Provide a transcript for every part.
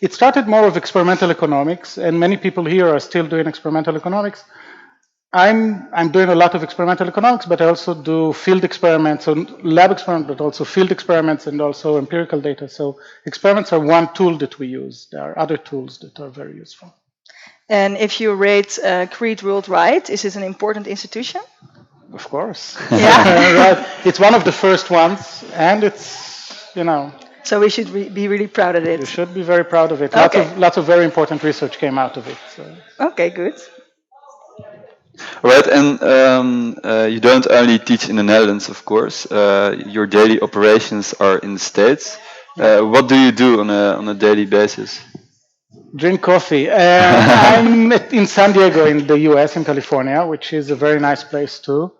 It started more of experimental economics, and many people here are still doing experimental economics. I'm doing a lot of experimental economics, but I also do field experiments, so lab experiments, but also field experiments and also empirical data. So experiments are one tool that we use. There are other tools that are very useful. And if you rate Creed Worldwide, is it an important institution? Of course. Yeah. Right. It's one of the first ones, and it's. So we should be really proud of You it. should be very proud of it. Okay. Lots of very important research came out of it. So. Okay, good. Right, and you don't only teach in the Netherlands, of course. Your daily operations are in the States. What do you do on a daily basis? Drink coffee. I'm in San Diego in the US, in California, which is a very nice place too.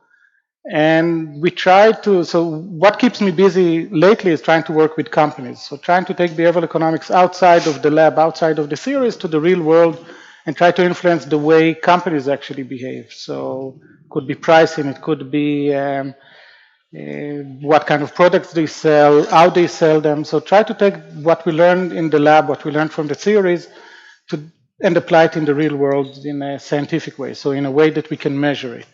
And we try to, so what keeps me busy lately is trying to work with companies. So trying to take behavioral economics outside of the lab, outside of the theories to the real world and try to influence the way companies actually behave. So it could be pricing, it could be what kind of products they sell, how they sell them. So try to take what we learned in the lab, what we learned from the theories, to, and apply it in the real world in a scientific way. So in a way that we can measure it.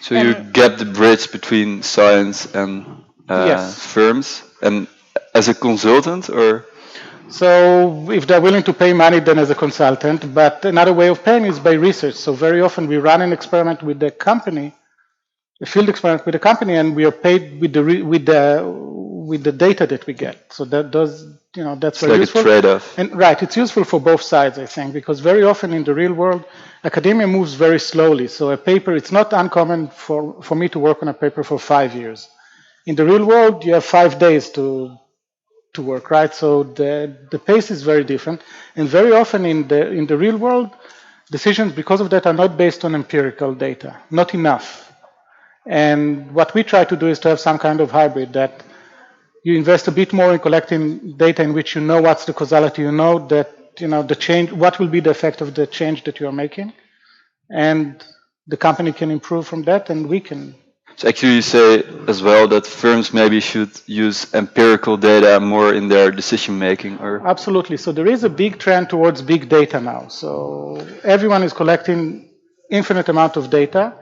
So you get the bridge between science and Yes. firms, and as a consultant, or So if they're willing to pay money, then as a consultant. But another way of paying is by research. So very often we run an experiment with the company, a field experiment with the company, and we are paid with the data that we get. So that does, that's it's very like useful. a trade-off. And right, it's useful for both sides, I think, because very often in the real world, academia moves very slowly. So a paper, it's not uncommon for me to work on a paper for 5 years. In the real world, you have 5 days to work, right? So the pace is very different, and very often in the real world, decisions because of that are not based on empirical data, not enough. And what we try to do is to have some kind of hybrid that you invest a bit more in collecting data in which you know what's the causality, you know that the change, what will be the effect of the change that you are making, and the company can improve from that, and we can. So actually, you say as well that firms maybe should use empirical data more in their decision making, or Absolutely. So there is a big trend towards big data now. So everyone is collecting infinite amount of data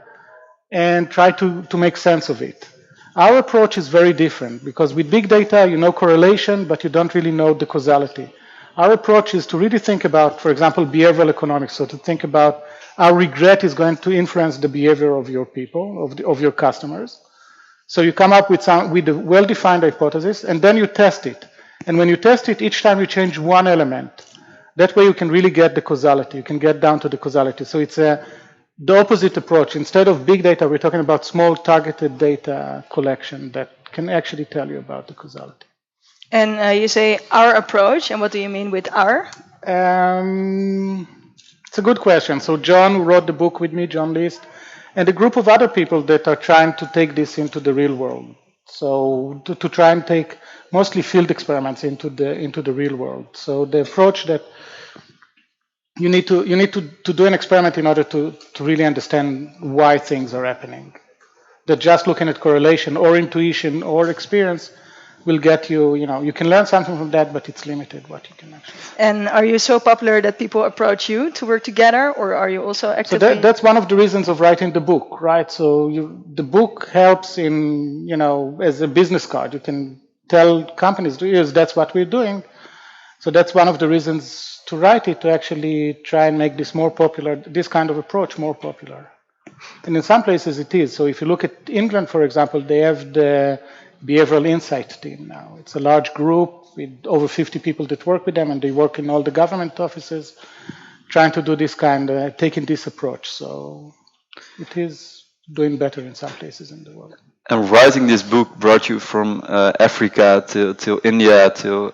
and try to make sense of it. Our approach is very different because with big data, you know correlation, but you don't really know the causality. Our approach is to really think about, for example, behavioral economics. So to think about how regret is going to influence the behavior of your people, of your customers. So you come up with a well-defined hypothesis, and then you test it. And when you test it, each time you change one element. That way you can really get the causality. You can get down to the causality. So it's the opposite approach. Instead of big data, we're talking about small targeted data collection that can actually tell you about the causality. And you say our approach, and what do you mean with our? It's a good question. So John, who wrote the book with me, John List, and a group of other people that are trying to take this into the real world. So to try and take mostly field experiments into the real world. So the approach that you need to do an experiment in order to really understand why things are happening. That just looking at correlation or intuition or experience will get you, you can learn something from that, but it's limited what you can actually. And are you so popular that people approach you to work together, or are you also actively? So that's one of the reasons of writing the book, right? So the book helps in, as a business card. You can tell companies, yes, that's what we're doing. So that's one of the reasons to write it, to actually try and make this more popular, this kind of approach more popular. And in some places it is. So if you look at England, for example, they have the behavioral insight team now. It's a large group with over 50 people that work with them, and they work in all the government offices trying to do this taking this approach. So it is doing better in some places in the world. and writing this book brought you from Africa till India till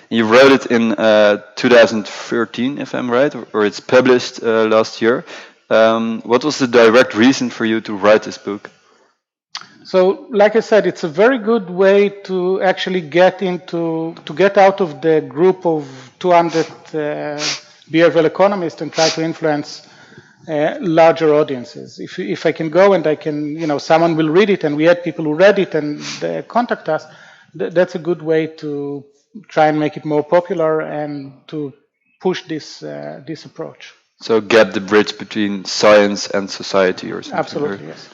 you wrote it in 2013, if I'm right, or it's published last year. What was the direct reason for you to write this book? So, like I said, it's a very good way to actually get out of the group of 200 behavioral economists and try to influence larger audiences. If I can go and I can, someone will read it, and we had people who read it and contact us, that's a good way to try and make it more popular and to push this approach. So get the bridge between science and society or something. Absolutely, yes.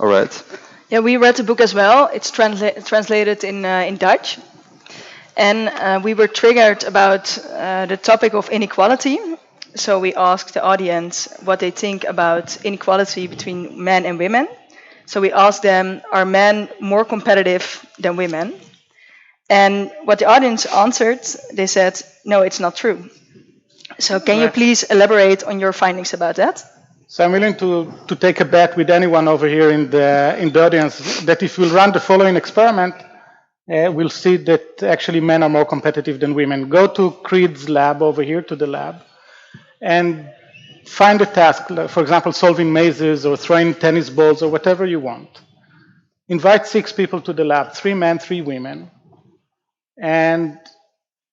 All right. Yeah, we read the book as well. It's translated in Dutch. And we were triggered about the topic of inequality. So we asked the audience what they think about inequality between men and women. So we asked them, are men more competitive than women? And what the audience answered, they said, no, it's not true. So can you Right. please elaborate on your findings about that? So I'm willing to take a bet with anyone over here in the audience that if we'll run the following experiment, we'll see that actually men are more competitive than women. Go to Creed's lab over here, to the lab, and find a task, like, for example, solving mazes or throwing tennis balls or whatever you want. Invite 6 people to the lab, 3 men, 3 women, and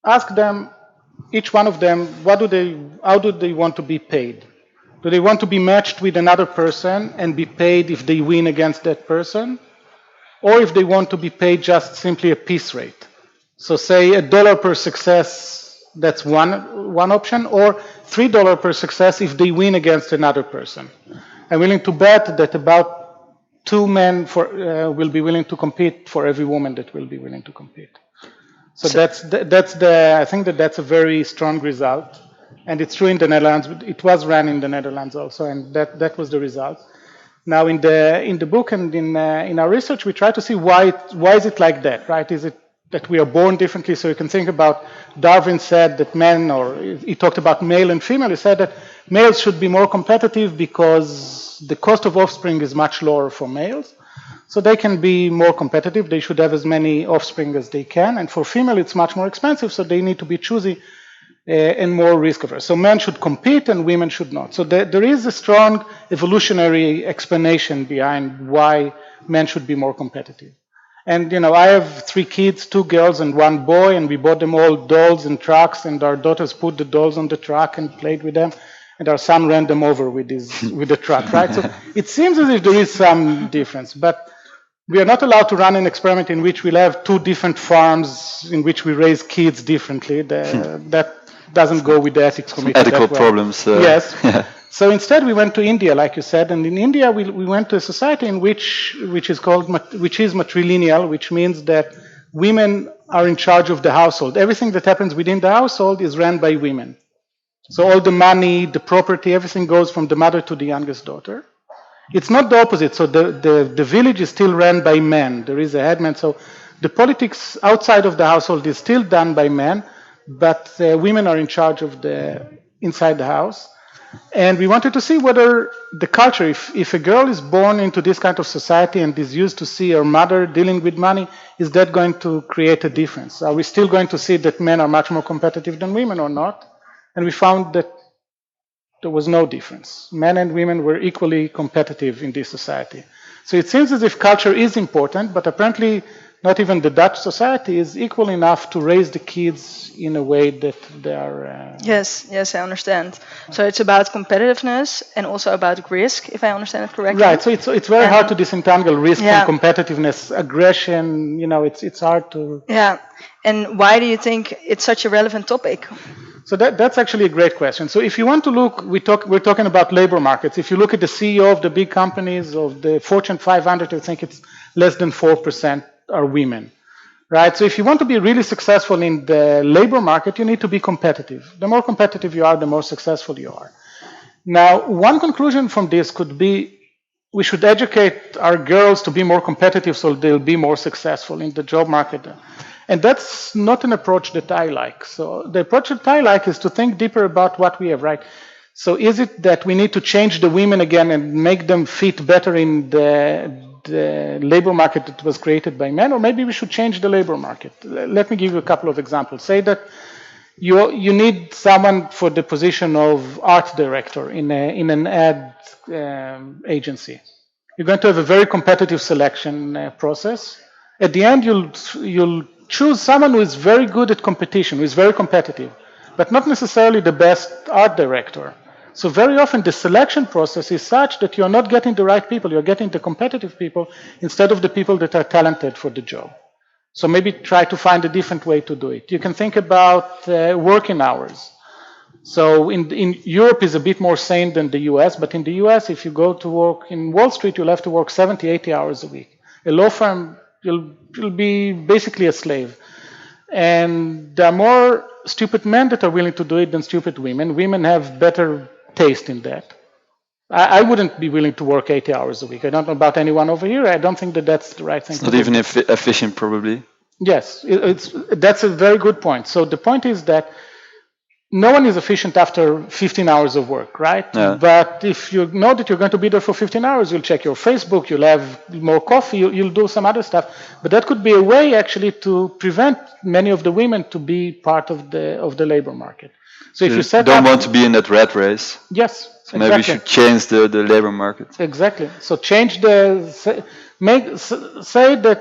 ask them, each one of them, how do they want to be paid? Do they want to be matched with another person and be paid if they win against that person? Or if they want to be paid just simply a piece rate? So say $1 per success, that's one option, or $3 per success if they win against another person. I'm willing to bet that about 2 men will be willing to compete for every woman that will be willing to compete. So I think that's a very strong result, and it's true in the Netherlands. It was run in the Netherlands also, and that was the result. Now, in the book and in our research, we try to see why is it like that, right? Is it that we are born differently? So you can think about Darwin said that men, or he talked about male and female. He said that males should be more competitive because the cost of offspring is much lower for males. So they can be more competitive. They should have as many offspring as they can. And for female, it's much more expensive, so they need to be choosy and more risk averse. So men should compete and women should not. So there is a strong evolutionary explanation behind why men should be more competitive. And I have 3 kids, 2 girls and 1 boy, and we bought them all dolls and trucks, and our daughters put the dolls on the truck and played with them, and our son ran them over with the truck, right? So it seems as if there is some difference, but we are not allowed to run an experiment in which we'll have 2 different farms in which we raise kids differently. That doesn't go with the ethics committee. Ethical problems. Yes. Yeah. So instead, we went to India, like you said, and in India, we went to a society in which is matrilineal, which means that women are in charge of the household. Everything that happens within the household is run by women. So all the money, the property, everything goes from the mother to the youngest daughter. It's not the opposite. So the village is still run by men. There is a headman. So the politics outside of the household is still done by men, but women are in charge of the inside the house. And we wanted to see whether the culture, if a girl is born into this kind of society and is used to see her mother dealing with money, is that going to create a difference? Are we still going to see that men are much more competitive than women or not? And we found that there was no difference. Men and women were equally competitive in this society. So it seems as if culture is important, but apparently not even the Dutch society is equal enough to raise the kids in a way that they are. Yes, I understand. So it's about competitiveness and also about risk, if I understand it correctly. Right. So it's very hard to disentangle risk Yeah. from competitiveness, aggression. It's hard to. Yeah. And why do you think it's such a relevant topic? So that's actually a great question. So if you want to look, we're talking about labor markets. If you look at the CEO of the big companies, of the Fortune 500, I think it's less than 4% are women, right? So if you want to be really successful in the labor market, you need to be competitive. The more competitive you are, the more successful you are. Now, one conclusion from this could be we should educate our girls to be more competitive so they'll be more successful in the job market. And that's not an approach that I like. So the approach that I like is to think deeper about what we have, right? So is it that we need to change the women again and make them fit better in the labor market that was created by men, or maybe we should change the labor market? Let me give you a couple of examples. Say that you need someone for the position of art director in an ad agency. You're going to have a very competitive selection process. At the end, you'll choose someone who is very good at competition, who is very competitive, but not necessarily the best art director. So very often the selection process is such that you're not getting the right people, you're getting the competitive people instead of the people that are talented for the job. So maybe try to find a different way to do it. You can think about working hours. So in Europe is a bit more sane than the US, but in the US, if you go to work in Wall Street, you'll have to work 70, 80 hours a week. A law firm, you'll be basically a slave. And there are more stupid men that are willing to do it than stupid women. Women have better taste in that. I wouldn't be willing to work 80 hours a week. I don't know about anyone over here. I don't think that that's the right thing It's to not do. even efficient, probably. Yes, that's a very good point. So the point is that no one is efficient after 15 hours of work, right? Yeah. But if you know that you're going to be there for 15 hours, you'll check your Facebook, you'll have more coffee, you'll do some other stuff. But that could be a way actually to prevent many of the women to be part of the labor market. So if you You set don't up, want to be in that rat race. yes, So maybe you exactly. should change the labor market. Exactly. So change say that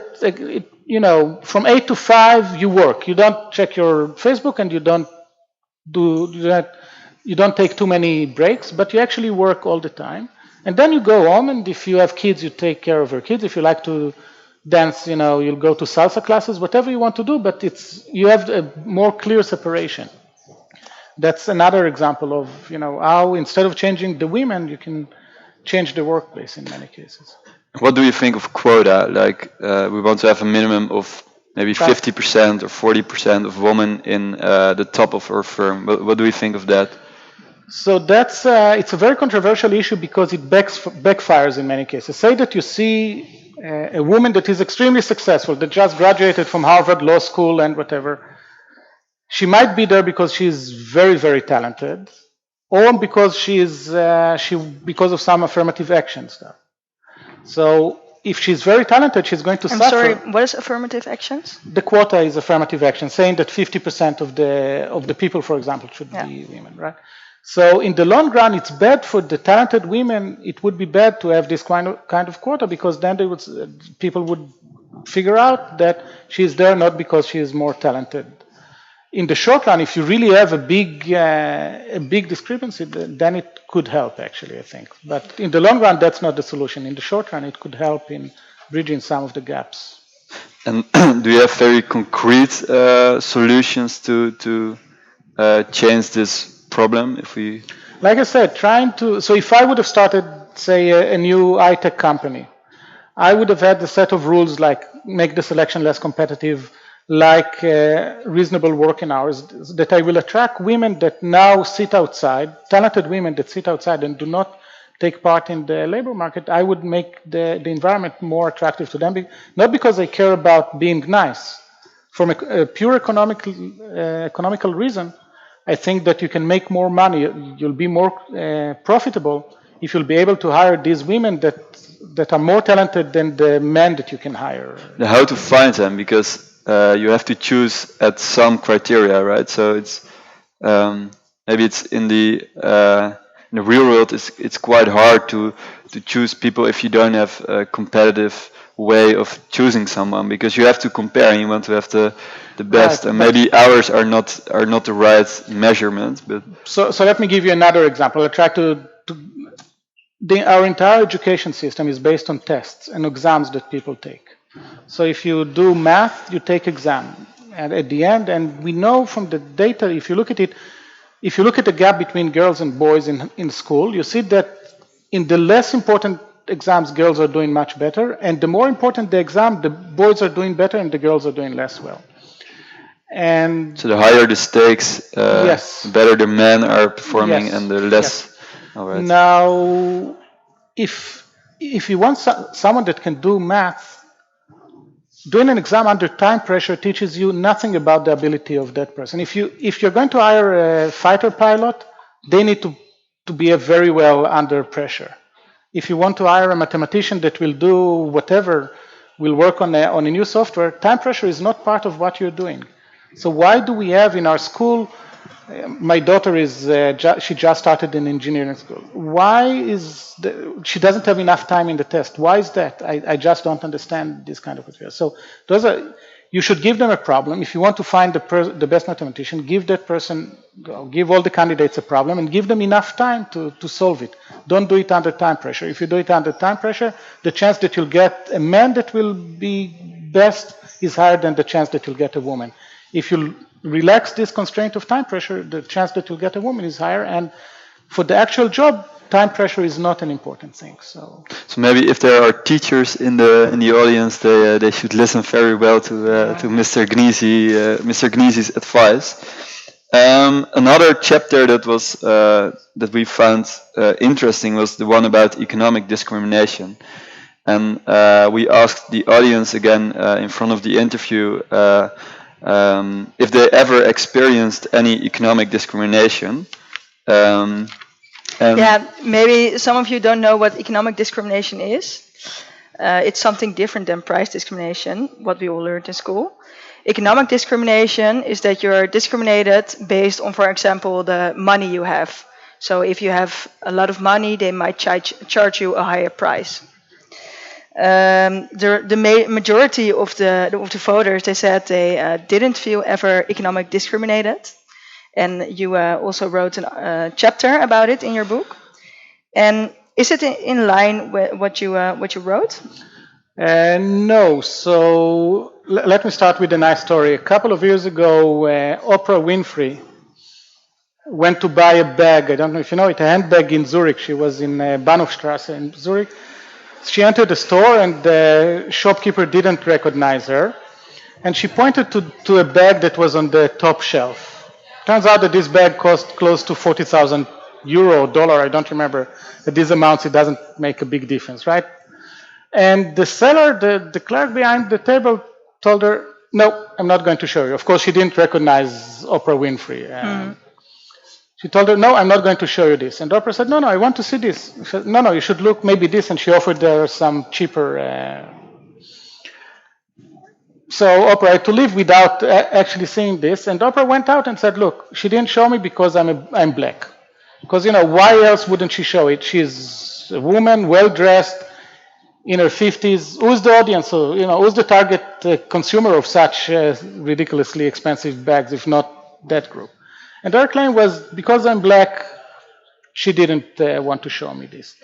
from 8 to 5 you work. You don't check your Facebook and you don't do that. You don't take too many breaks, but you actually work all the time. And then you go home, and if you have kids, you take care of your kids. If you like to dance, you'll go to salsa classes, whatever you want to do. But you have a more clear separation. That's another example of how instead of changing the women, you can change the workplace in many cases. What do you think of quota? Like, we want to have a minimum of maybe Right. 50% or 40% of women in the top of our firm. What do you think of that? So it's a very controversial issue because it backfires in many cases. Say that you see a woman that is extremely successful, that just graduated from Harvard Law School and whatever. She might be there because she's very, very talented, or because because of some affirmative action stuff. So if she's very talented, she's going to I'm suffer. sorry, what is affirmative actions? The quota is affirmative action, saying that 50% of the people, for example, should be women, right? So in the long run, it's bad for the talented women. It would be bad to have this kind of quota because then people would figure out that she's there not because she is more talented. In the short run, if you really have a big discrepancy, then it could help actually, I think. But in the long run, that's not the solution. In the short run, it could help in bridging some of the gaps. And do you have very concrete solutions to change this problem? Like I said, so if I would have started, say, a new high-tech company, I would have had the set of rules like make the selection less competitive, like reasonable working hours, that I will attract women that now sit outside, talented women that sit outside and do not take part in the labor market. I would make the environment more attractive to them, not because I care about being nice. From a pure economical reason, I think that you can make more money. You'll be more profitable if you'll be able to hire these women that are more talented than the men that you can hire. How to find them? Because you have to choose at some criteria, right? So it's maybe it's in the real world. It's quite hard to choose people if you don't have a competitive way of choosing someone, because you have to compare and you want to have the best. Right, And but- maybe hours are not the right measurement. But So let me give you another example. I try our entire education system is based on tests and exams that people take. So if you do math, you take exam at the end, and we know from the data, if you look at it, if you look at the gap between girls and boys in school, you see that in the less important exams, girls are doing much better, and the more important the exam, the boys are doing better and the girls are doing less well. And so the higher the stakes, Yes. the better the men are performing, Yes. and the less. Yes. All right. Now, if you want someone that can do math, doing an exam under time pressure teaches you nothing about the ability of that person. If you're going to hire a fighter pilot, they need to be very well under pressure. If you want to hire a mathematician that will do whatever, will work on a new software, time pressure is not part of what you're doing. So why do we have in our school? My daughter she just started in engineering school. She doesn't have enough time in the test? Why is that? I just don't understand this kind of material. So you should give them a problem. If you want to find the best mathematician, give all the candidates a problem and give them enough time to solve it. Don't do it under time pressure. If you do it under time pressure, the chance that you'll get a man that will be best is higher than the chance that you'll get a woman. If you relax this constraint of time pressure, the chance that you'll get a woman is higher. And for the actual job, time pressure is not an important thing. So maybe if there are teachers in the audience, they should listen very well to Mr. Gneezy's advice. Another chapter that we found interesting was the one about economic discrimination, and we asked the audience again in front of the interview if they ever experienced any economic discrimination. Um, and Yeah, maybe some of you don't know what economic discrimination is. It's something different than price discrimination, what we all learned in school. Economic discrimination is that you're discriminated based on, for example, the money you have. So if you have a lot of money, they might charge you a higher price. The majority of the voters, they said they didn't feel ever economic discriminated. And you also wrote a chapter about it in your book. And is it in line with what you wrote? No. So let me start with a nice story. A couple of years ago, Oprah Winfrey went to buy a bag. I don't know if you know it, a handbag in Zurich. She was in Bahnhofstrasse in Zurich. She entered the store and the shopkeeper didn't recognize her. And she pointed to a bag that was on the top shelf. Turns out that this bag cost close to 40,000 euro, dollar, I don't remember. At these amounts, it doesn't make a big difference, right? And the seller, the clerk behind the table, told her, "No, I'm not going to show you." Of course, she didn't recognize Oprah Winfrey. She told her, "No, I'm not going to show you this." And Oprah said, "No, I want to see this." She said, "No, you should look maybe this." And she offered her some cheaper. So Oprah had to live without actually seeing this. And Oprah went out and said, "Look, she didn't show me because I'm black. Because, why else wouldn't she show it? She's a woman, well dressed, in her 50s. Who's the audience? So, who's the target consumer of such ridiculously expensive bags, if not that group?" And her claim was, because I'm black, she didn't want to show me this.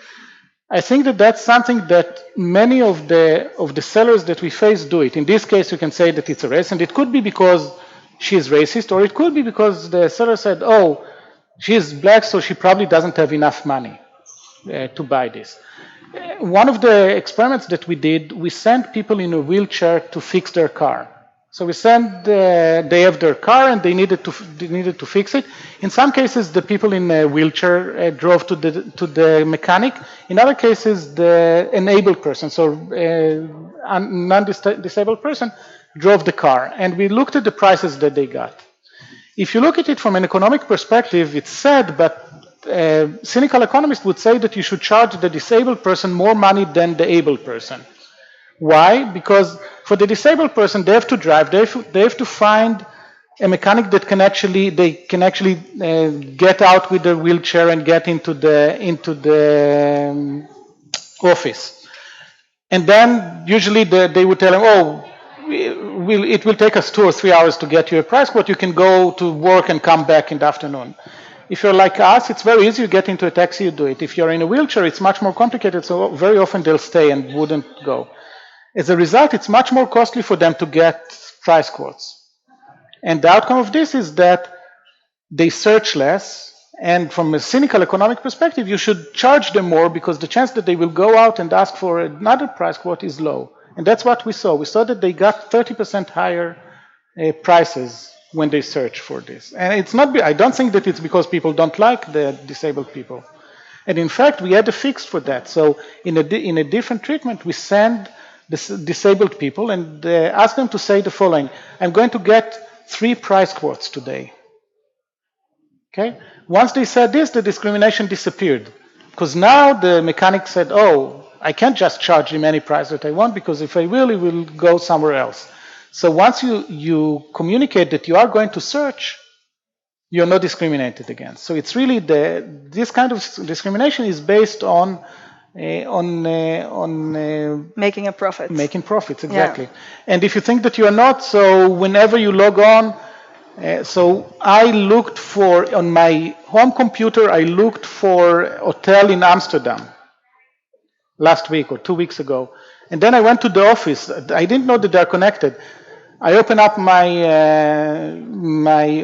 I think that that's something that many of the sellers that we face do it. In this case, you can say that it's a race, and it could be because she's racist, or it could be because the seller said, "Oh, she's black, so she probably doesn't have enough money to buy this." One of the experiments that we did, we sent people in a wheelchair to fix their car. So we sent, they have their car and they needed to fix it. In some cases, the people in a wheelchair drove to the mechanic. In other cases, the enabled person, so a non-disabled person, drove the car. And we looked at the prices that they got. If you look at it from an economic perspective, it's sad, but cynical economists would say that you should charge the disabled person more money than the able person. Why? Because for the disabled person, they have to drive. They have to find a mechanic that can actually get out with their wheelchair and get into the office. And then usually they would tell him, "Oh, it will take us 2 or 3 hours to get you a price quote. You can go to work and come back in the afternoon." If you're like us, it's very easy. You get into a taxi, you do it. If you're in a wheelchair, it's much more complicated. So very often they'll stay and wouldn't go. As a result, it's much more costly for them to get price quotes. And the outcome of this is that they search less. And from a cynical economic perspective, you should charge them more because the chance that they will go out and ask for another price quote is low. And that's what we saw. We saw that they got 30% higher prices when they search for this. And it's not, I don't think that it's because people don't like the disabled people. And in fact, we had a fix for that. So in a different treatment, we send disabled people and ask them to say the following: "I'm going to get 3 price quotes today." Okay? Once they said this, the discrimination disappeared. Because now the mechanic said, "Oh, I can't just charge him any price that I want, because if I will, he will go somewhere else." So once you communicate that you are going to search, you're not discriminated against. So it's really this kind of discrimination is based on Making a profit. Making profits, exactly. Yeah. And if you think that you are not, so whenever you log on, so I looked for, on my home computer, I looked for a hotel in Amsterdam last week or 2 weeks ago. And then I went to the office. I didn't know that they're connected. I open up my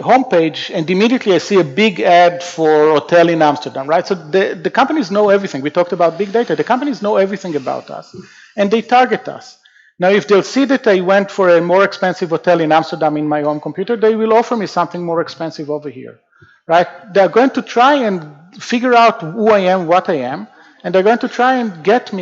homepage and immediately I see a big ad for hotel in Amsterdam, right? So the companies know everything. We talked about big data. The companies know everything about us and they target us. Now, if they'll see that I went for a more expensive hotel in Amsterdam in my home computer, they will offer me something more expensive over here, right? They're going to try and figure out who I am, what I am, and they're going to try and get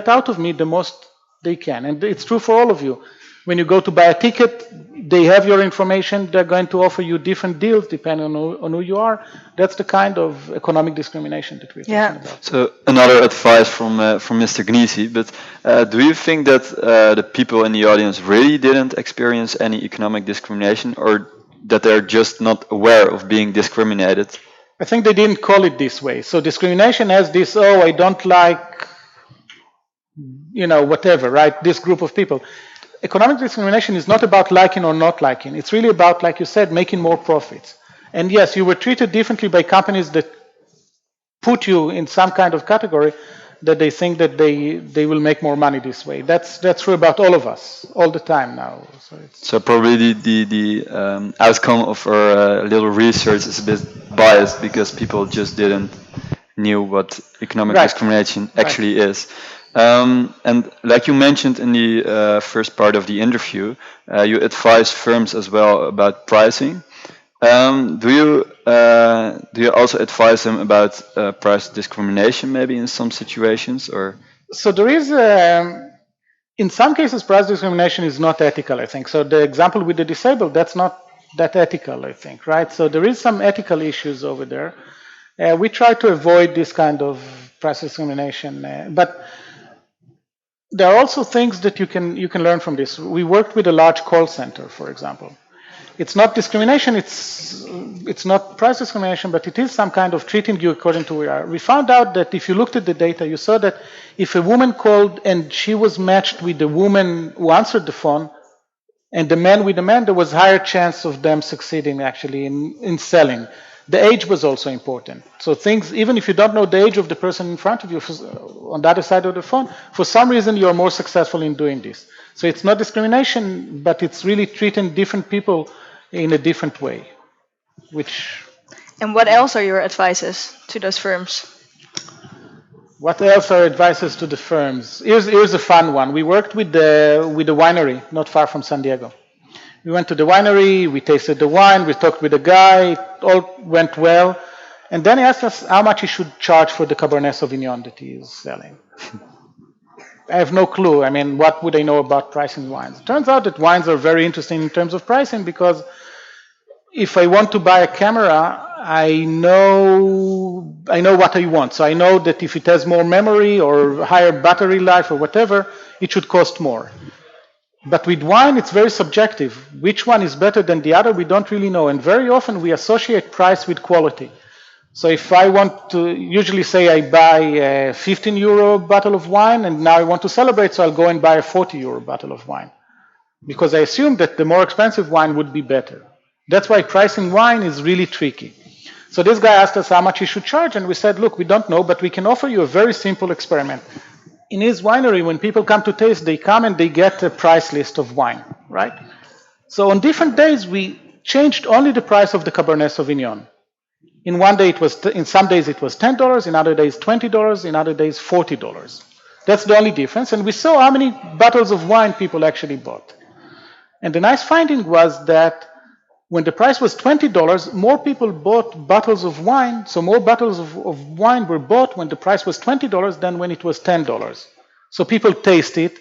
out of me the most they can. And it's true for all of you. When you go to buy a ticket, they have your information. They're going to offer you different deals depending on who you are. That's the kind of economic discrimination that we're Yeah. talking about. So another advice from Mr. Gneezy, but do you think that the people in the audience really didn't experience any economic discrimination, or that they're just not aware of being discriminated? I think they didn't call it this way. So discrimination has this, oh, I don't like, whatever, right? This group of people. Economic discrimination is not about liking or not liking. It's really about, like you said, making more profits. And yes, you were treated differently by companies that put you in some kind of category that they think that they will make more money this way. That's true about all of us all the time now. So it's So probably the outcome of our little research is a bit biased because people just didn't knew what economic right, discrimination right. actually is. And like you mentioned in the first part of the interview, you advise firms as well about pricing. Do you also advise them about price discrimination maybe in some situations or? So there is in some cases price discrimination is not ethical. I think so. The example with the disabled, that's not that ethical. I think, right? So there is some ethical issues over there. We try to avoid this kind of price discrimination, but there are also things that you can learn from this. We worked with a large call center, for example. It's not discrimination, it's not price discrimination, but it is some kind of treating you according to who you are. We found out that if you looked at the data, you saw that if a woman called and she was matched with the woman who answered the phone, and the man with the man, there was higher chance of them succeeding actually in selling. The age was also important. So things, even if you don't know the age of the person in front of you on the other side of the phone, for some reason you're more successful in doing this. So it's not discrimination, but it's really treating different people in a different way, which, And what else are your advices to those firms? what else are advices to the firms? Here's a fun one. We worked with the winery not far from San Diego. We went to the winery, we tasted the wine, we talked with the guy, it all went well. And then he asked us how much he should charge for the Cabernet Sauvignon that he is selling. I have no clue. I mean, what would I know about pricing wines? It turns out that wines are very interesting in terms of pricing because if I want to buy a camera, I know what I want. So I know that if it has more memory or higher battery life or whatever, it should cost more. But with wine, it's very subjective. Which one is better than the other, we don't really know. And very often we associate price with quality. So if I want to usually say I buy a 15 euro bottle of wine and now I want to celebrate, so I'll go and buy a 40 euro bottle of wine. Because I assume that the more expensive wine would be better. That's why pricing wine is really tricky. So this guy asked us how much he should charge, and we said, look, we don't know, but we can offer you a very simple experiment. In his winery, when people come to taste, they come and they get a price list of wine, right? So on different days, we changed only the price of the Cabernet Sauvignon. In some days it was $10, in other days $20, in other days $40. That's the only difference, and we saw how many bottles of wine people actually bought. And the nice finding was that when the price was $20, more people bought bottles of wine, so more bottles of wine were bought when the price was $20 than when it was $10. So people taste it.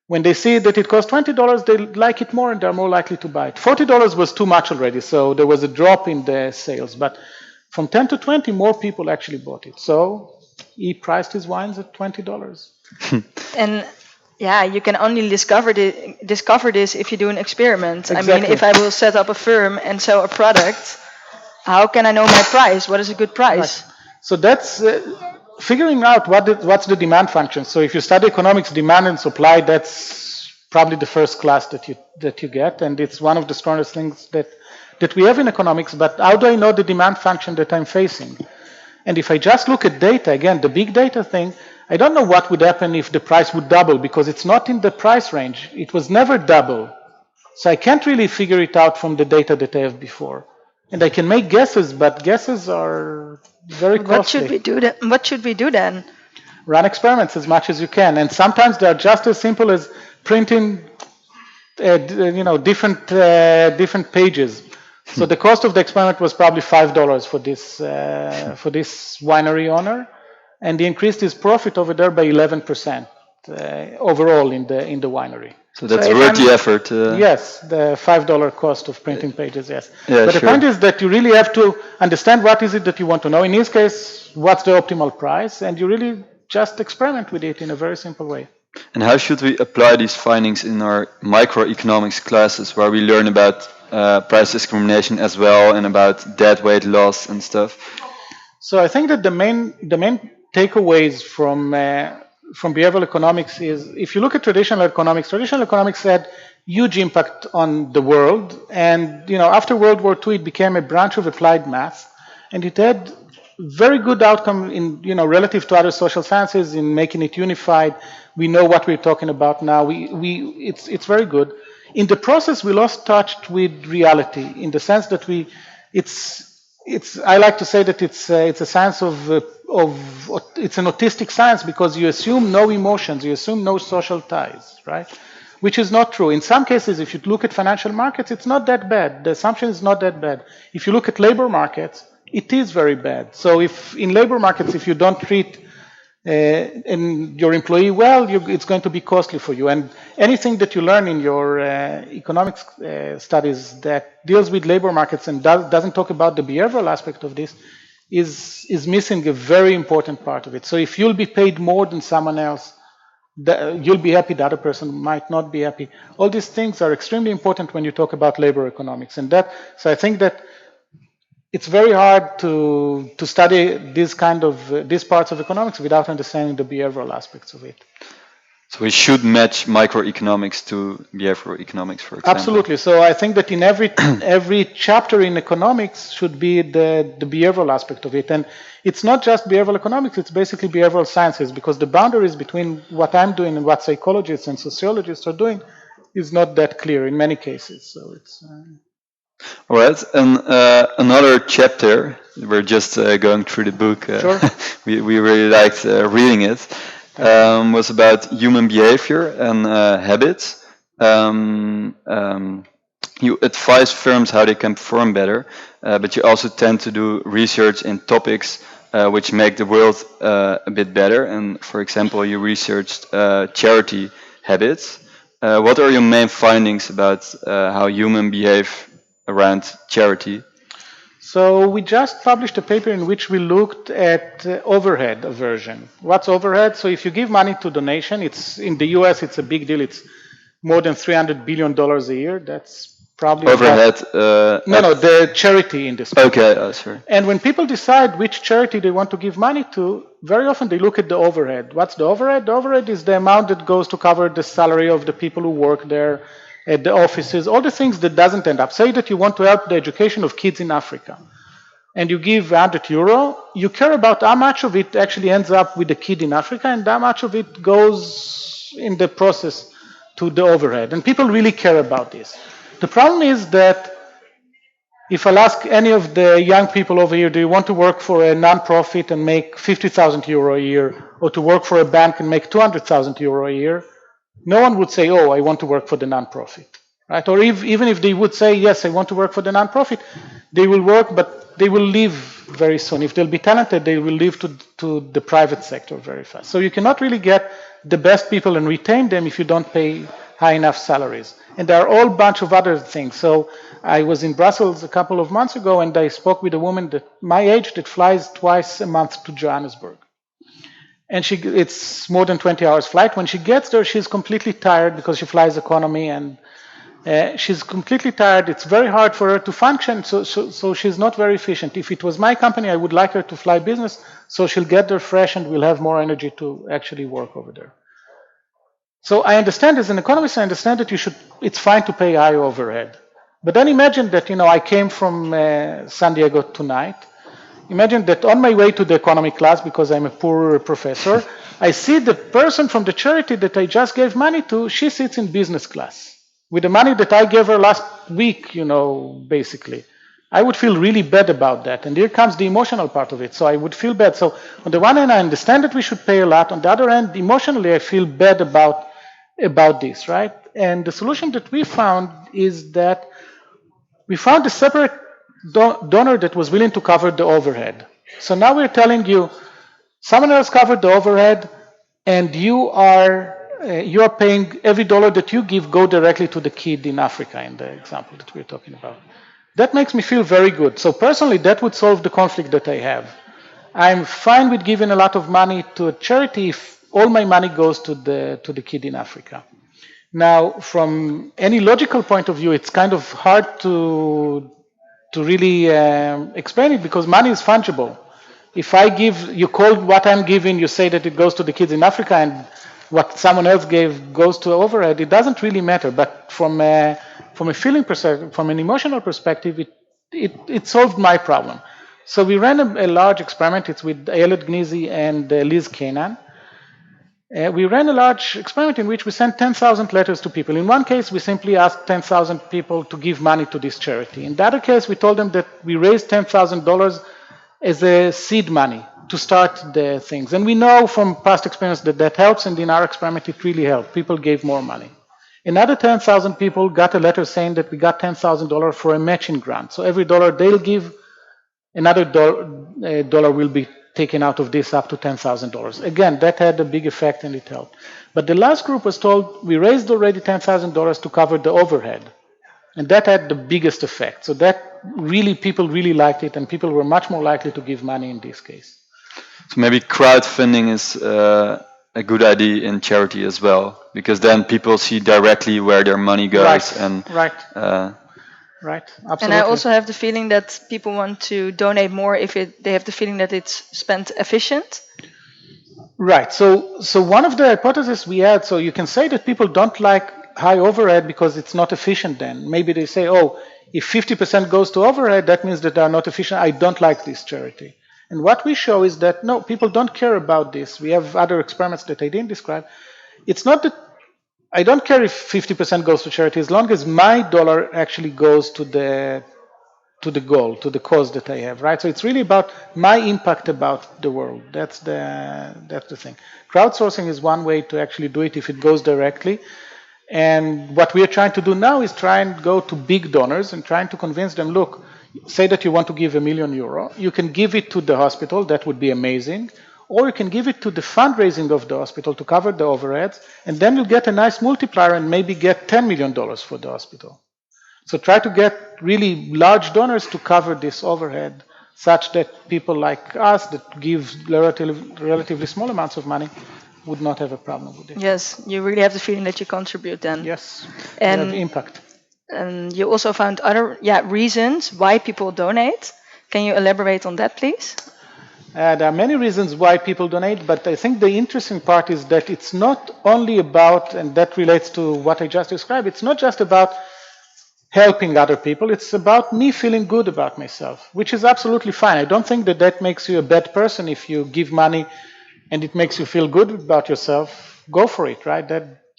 When they see that it costs $20, they like it more and they're more likely to buy it. $40 was too much already, so there was a drop in the sales. But from 10 to 20, more people actually bought it. So he priced his wines at $20. And yeah, you can only discover this if you do an experiment. I mean, Exactly. if I will set up a firm and sell a product, how can I know my price? What is a good price? Right. So that's figuring out what's the demand function. So if you study economics, demand and supply, that's probably the first class that you get, and it's one of the strongest things that we have in economics. But how do I know the demand function that I'm facing? And if I just look at data, again, the big data thing, I don't know what would happen if the price would double because it's not in the price range. It was never double. So I can't really figure it out from the data that I have before. And I can make guesses, but guesses are very What should costly. we do then? What should we do then? Run experiments as much as you can. And sometimes they are just as simple as printing different pages. So the cost of the experiment was probably $5 for this winery owner, and he increased his profit over there by 11% overall in the winery. So So that's if worth I'm the effort. Yes, the $5 cost of printing pages, yes. Yeah, But the sure. point is that you really have to understand what is it that you want to know. In his case, what's the optimal price, and you really just experiment with it in a very simple way. And how should we apply these findings in our microeconomics classes where we learn about price discrimination as well and about dead weight loss and stuff? So I think that the main takeaways from behavioral economics is if you look at traditional economics had huge impact on the world, and after World War II it became a branch of applied math, and it had very good outcome in relative to other social sciences in making it unified. We know what we're talking about now. It's very good. In the process, we lost touch with reality in the sense that it's I like to say that it's a science of it's an autistic science because you assume no emotions, you assume no social ties, right? Which is not true. In some cases, if you look at financial markets, it's not that bad. The assumption is not that bad. If you look at labor markets, it is very bad. So if in labor markets, if you don't treat and your employee well, it's going to be costly for you. And anything that you learn in your economics studies that deals with labor markets and doesn't talk about the behavioral aspect of this is missing a very important part of it. So if you'll be paid more than someone else, you'll be happy, the other person might not be happy. All these things are extremely important when you talk about labor economics. So I think that it's very hard to study these parts of economics without understanding the behavioral aspects of it. So we should match microeconomics to behavioral economics, for example. Absolutely. So I think that in every chapter in economics should be the behavioral aspect of it. And it's not just behavioral economics, it's basically behavioral sciences, because the boundaries between what I'm doing and what psychologists and sociologists are doing is not that clear in many cases. So it's All right, and another chapter, we're just going through the book, Sure. we really liked reading it, was about human behavior and habits. You advise firms how they can perform better, but you also tend to do research in topics which make the world a bit better. And for example, you researched charity habits. What are your main findings about how humans behave around charity? So we just published a paper in which we looked at overhead aversion. What's overhead? So if you give money to donation, it's in the US, it's a big deal. It's more than $300 billion a year. That's probably Overhead? no, the charity industry. Okay, sorry. And when people decide which charity they want to give money to, very often they look at the overhead. What's the overhead? The overhead is the amount that goes to cover the salary of the people who work there, at the offices, all the things that doesn't end up. Say that you want to help the education of kids in Africa, and you give €100, you care about how much of it actually ends up with the kid in Africa and how much of it goes in the process to the overhead. And people really care about this. The problem is that if I'll ask any of the young people over here, do you want to work for a non-profit and make €50,000 a year, or to work for a bank and make €200,000 a year? No one would say, oh, I want to work for the non-profit, right? Or even if they would say, yes, I want to work for the non-profit, they will work, but they will leave very soon. If they'll be talented, they will leave to the private sector very fast. So you cannot really get the best people and retain them if you don't pay high enough salaries. And there are a whole bunch of other things. So I was in Brussels a couple of months ago, and I spoke with a woman that my age that flies twice a month to Johannesburg. And it's more than 20 hours flight. When she gets there, she's completely tired because she flies economy, and she's completely tired. It's very hard for her to function, so she's not very efficient. If it was my company, I would like her to fly business, so she'll get there fresh and will have more energy to actually work over there. So I understand, as an economist, I understand that it's fine to pay high overhead. But then imagine that, I came from San Diego tonight. Imagine that on my way to the economy class, because I'm a poor professor, I see the person from the charity that I just gave money to, she sits in business class. with the money that I gave her last week, basically. I would feel really bad about that. And here comes the emotional part of it. So I would feel bad. So on the one hand, I understand that we should pay a lot. On the other hand, emotionally, I feel bad about this, right? And the solution that we found is that we found a separate donor that was willing to cover the overhead. So now we're telling you, someone else covered the overhead, and you are paying every dollar that you give go directly to the kid in Africa, in the example that we're talking about. That makes me feel very good. So personally, that would solve the conflict that I have. I'm fine with giving a lot of money to a charity if all my money goes to the kid in Africa. Now, from any logical point of view, it's kind of hard to really explain it because money is fungible. If I give, you call what I'm giving, you say that it goes to the kids in Africa, and what someone else gave goes to overhead, it doesn't really matter. But from a feeling perspective, from an emotional perspective, it solved my problem. So we ran a large experiment. It's with Ayelet Gneezy and Liz Kanan. We ran a large experiment in which we sent 10,000 letters to people. In one case, we simply asked 10,000 people to give money to this charity. In the other case, we told them that we raised $10,000 as a seed money to start the things. And we know from past experience that that helps, and in our experiment, it really helped. People gave more money. Another 10,000 people got a letter saying that we got $10,000 for a matching grant. So every dollar they'll give, another dollar will be taken out of this up to $10,000. Again, that had a big effect and it helped. But the last group was told we raised already $10,000 to cover the overhead. And that had the biggest effect. So that really, people really liked it, and people were much more likely to give money in this case. So maybe crowdfunding is a good idea in charity as well, because then people see directly where their money goes. Right, And right, uh, right, absolutely. And I also have the feeling that people want to donate more if they have the feeling that it's spent efficient. Right. So one of the hypotheses we had, so you can say that people don't like high overhead because it's not efficient then. Maybe they say, oh, if 50% goes to overhead, that means that they are not efficient. I don't like this charity. And what we show is that no, people don't care about this. We have other experiments that I didn't describe. It's not that I don't care if 50% goes to charity as long as my dollar actually goes to the goal, to the cause that I have, right? So it's really about my impact about the world. That's the thing. Crowdsourcing is one way to actually do it if it goes directly. And what we are trying to do now is try and go to big donors and trying to convince them, look, say that you want to give €1,000,000. You can give it to the hospital. That would be amazing. Or you can give it to the fundraising of the hospital to cover the overheads. And then you'll get a nice multiplier and maybe get $10 million for the hospital. So try to get really large donors to cover this overhead such that people like us that give relatively small amounts of money would not have a problem with it. Yes, you really have the feeling that you contribute then. Yes, And they have impact. And you also found other reasons why people donate. Can you elaborate on that, please? There are many reasons why people donate, but I think the interesting part is that it's not only about, and that relates to what I just described, it's not just about helping other people, it's about me feeling good about myself, which is absolutely fine. I don't think that that makes you a bad person if you give money and it makes you feel good about yourself. Go for it, right?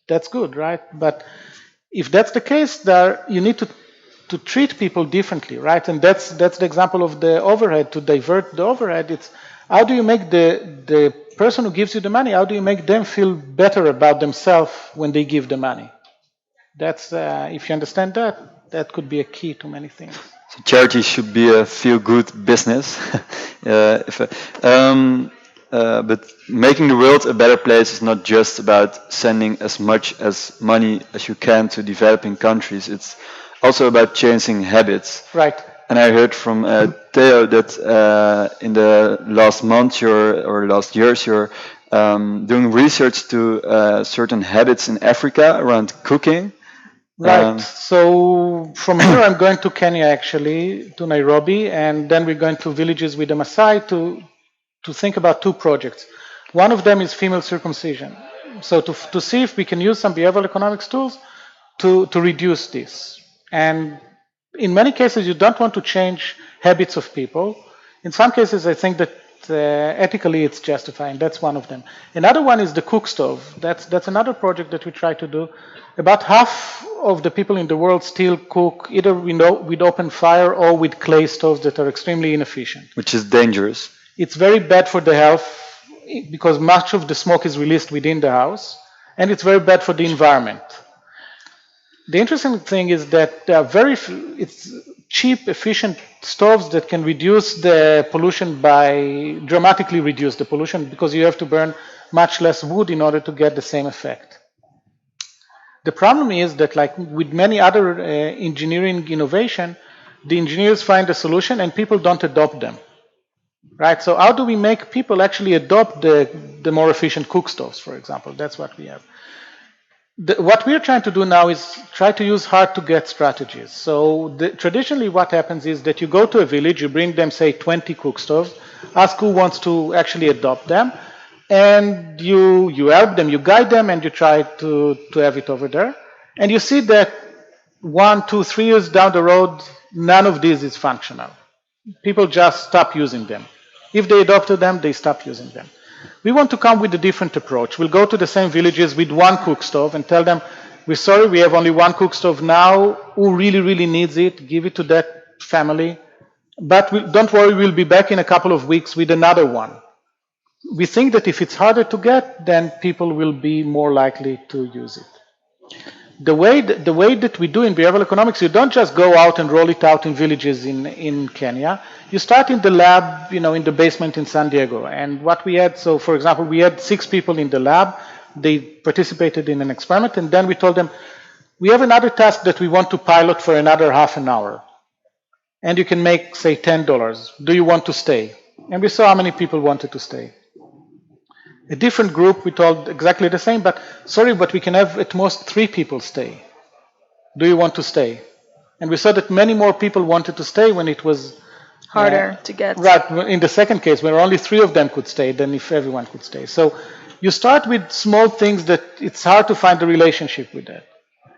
That's good, right? But if that's the case, you need to treat people differently, right? And that's the example of the overhead. To divert the overhead, it's how do you make the person who gives you the money, how do you make them feel better about themselves when they give the money? That's if you understand that could be a key to many things. so charity should be a feel-good business. But making the world a better place is not just about sending as much as money as you can to developing countries. It's also about changing habits. Right. And I heard from Theo that in the last month or last years you're doing research to certain habits in Africa around cooking. Right. So from here, I'm going to Kenya, actually, to Nairobi, and then we're going to villages with the Maasai to think about two projects. One of them is female circumcision. So to see if we can use some behavioral economics tools to reduce this. And in many cases, you don't want to change habits of people. In some cases, I think that ethically it's justifying. That's one of them. Another one is the cook stove. That's another project that we try to do. About half of the people in the world still cook either with open fire or with clay stoves that are extremely inefficient. Which is dangerous. It's very bad for the health because much of the smoke is released within the house, and it's very bad for the environment. The interesting thing is that there are it's cheap, efficient stoves that can reduce the pollution dramatically reduce the pollution because you have to burn much less wood in order to get the same effect. The problem is that, like with many other engineering innovation, the engineers find a solution and people don't adopt them. Right? So how do we make people actually adopt the more efficient cook stoves, for example? That's what we have. What we're trying to do now is try to use hard to get strategies. So traditionally what happens is that you go to a village, you bring them, say, 20 cook stoves, ask who wants to actually adopt them, and you help them, you guide them, and you try to have it over there. And you see that 1, 2, 3 years down the road, none of this is functional. People just stop using them. If they adopted them, they stop using them. We want to come with a different approach. We'll go to the same villages with one cook stove and tell them, we're sorry, we have only one cook stove now. Who really, really needs it? Give it to that family. But don't worry, we'll be back in a couple of weeks with another one. We think that if it's harder to get, then people will be more likely to use it. The way that we do in behavioral economics, you don't just go out and roll it out in villages in Kenya. You start in the lab, in the basement in San Diego. And what we had, so for example, we had 6 people in the lab. They participated in an experiment, and then we told them, we have another task that we want to pilot for another half an hour. And you can make, say, $10. Do you want to stay? And we saw how many people wanted to stay. A different group, we told exactly the same, but sorry, but we can have at most 3 people stay. Do you want to stay? And we saw that many more people wanted to stay when it was Harder to get. Right, in the second case, where only 3 of them could stay, than if everyone could stay. So you start with small things that it's hard to find a relationship with that.